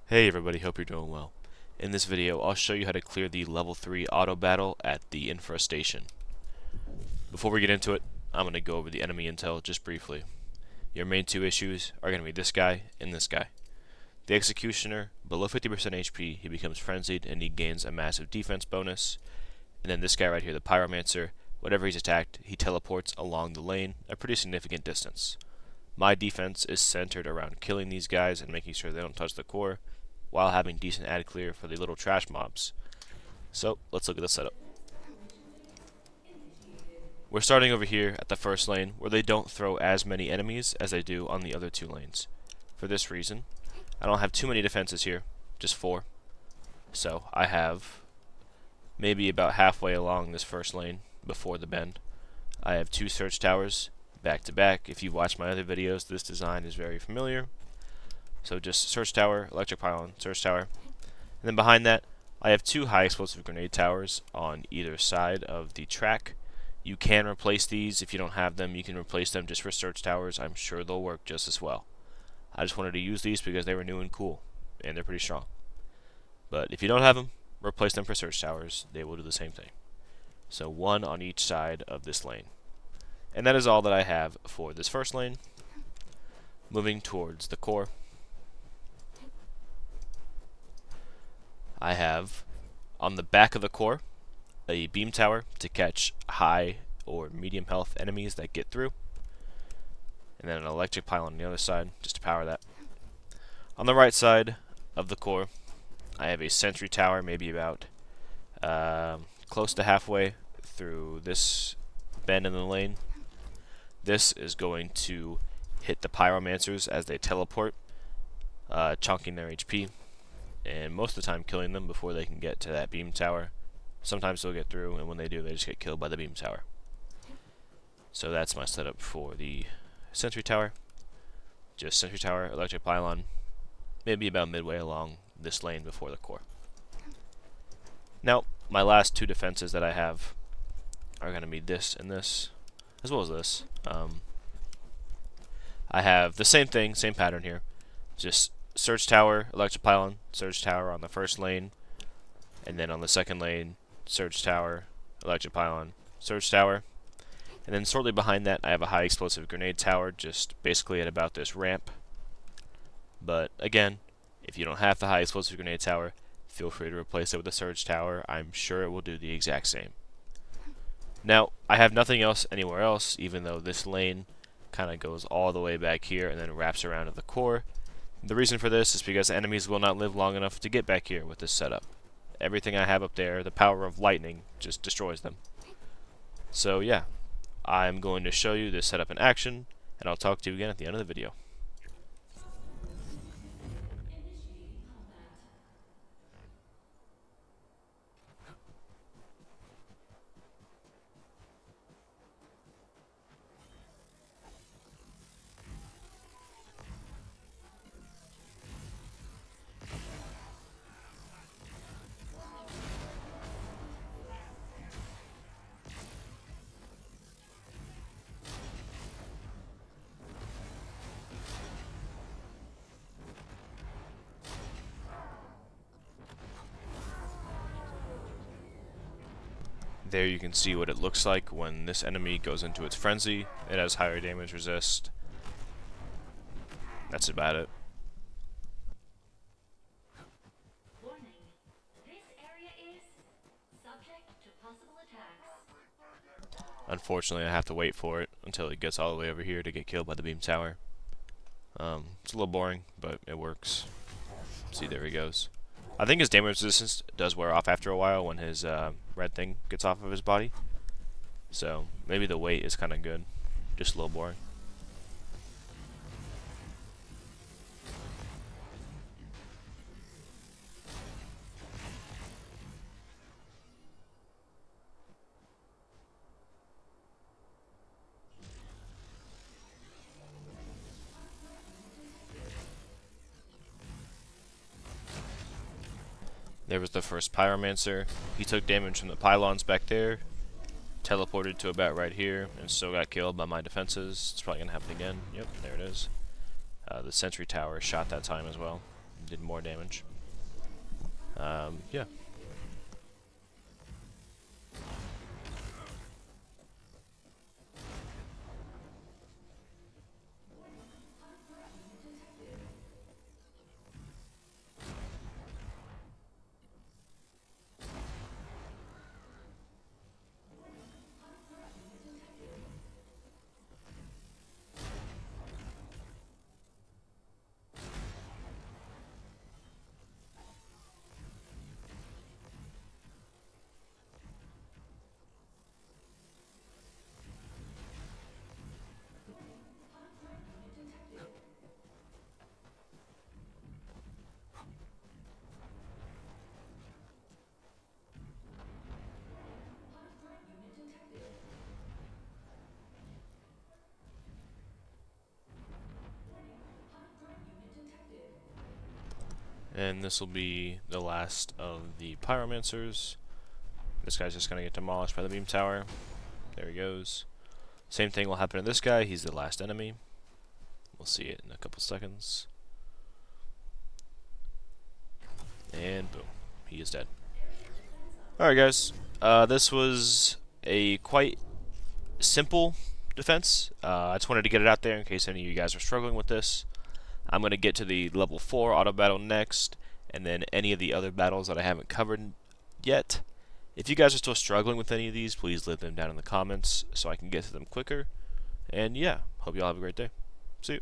Hey everybody, hope you're doing well. In this video, I'll show you how to clear the level 3 auto battle at the Infra-Station. Before we get into it, I'm going to go over the enemy intel just briefly. Your main two issues are going to be this guy and this guy. The Executioner, below 50% HP, he becomes frenzied and he gains a massive defense bonus. And then this guy right here, the Pyromancer, whenever he's attacked, he teleports along the lane a pretty significant distance. My defense is centered around killing these guys and making sure they don't touch the core, while having decent ad clear for the little trash mobs. So let's look at the setup. We're starting over here at the first lane, where they don't throw as many enemies as they do on the other two lanes. For this reason, I don't have too many defenses here, just 4. So I have maybe about halfway along this first lane before the bend. I have 2 search towers back to back. If you've watched my other videos, this design is very familiar. So just search tower, electric pylon, search tower. And then behind that, I have 2 high explosive grenade towers on either side of the track. You can replace these. If you don't have them, you can replace them just for search towers. I'm sure they'll work just as well. I just wanted to use these because they were new and cool, and they're pretty strong. But if you don't have them, replace them for search towers. They will do the same thing. So 1 on each side of this lane. And that is all that I have for this first lane. Moving towards the core, I have on the back of the core a beam tower to catch high or medium health enemies that get through, and then an electric pylon on the other side just to power that. On the right side of the core, I have a sentry tower, maybe about close to halfway through this bend in the lane. This is going to hit the pyromancers as they teleport, chunking their HP, and most of the time killing them before they can get to that beam tower. Sometimes they'll get through, and when they do, they just get killed by the beam tower. So that's my setup for the sentry tower. Just sentry tower, electric pylon, maybe about midway along this lane before the core. Now, my last 2 defenses that I have are going to be this and this, as well as this. I have the same thing, same pattern here. Just search tower, electric pylon, search tower on the first lane, and then on the second lane, search tower, electric pylon, search tower. And then shortly behind that, I have a high explosive grenade tower, just basically at about this ramp. But again, if you don't have the high explosive grenade tower, feel free to replace it with a surge tower. I'm sure it will do the exact same. Now, I have nothing else anywhere else, even though this lane kind of goes all the way back here and then wraps around to the core. The reason for this is because enemies will not live long enough to get back here with this setup. Everything I have up there, the power of lightning, just destroys them. So yeah, I'm going to show you this setup in action, and I'll talk to you again at the end of the video. There you can see what it looks like when this enemy goes into its frenzy. It has higher damage resist. That's about it. Warning. This area is subject to possible attacks. Unfortunately, I have to wait for it until it gets all the way over here to get killed by the beam tower. It's a little boring, but it works. See, there he goes. I think his damage resistance does wear off after a while when his red thing gets off of his body. So maybe the wait is kind of good. Just a little boring. There was the first Pyromancer. He took damage from the pylons back there, teleported to about right here, and still got killed by my defenses. It's probably going to happen again. Yep, there it is. The sentry tower shot that time as well. did more damage. Yeah. And this will be the last of the pyromancers. This guy's just gonna get demolished by the beam tower. There he goes. Same thing will happen to this guy. He's the last enemy. We'll see it in a couple seconds. And boom, he is dead. Alright guys, this was a quite simple defense. I just wanted to get it out there in case any of you guys are struggling with this. I'm going to get to the level 4 auto battle next, and then any of the other battles that I haven't covered yet. If you guys are still struggling with any of these, please leave them down in the comments so I can get to them quicker. And yeah, hope you all have a great day. See you.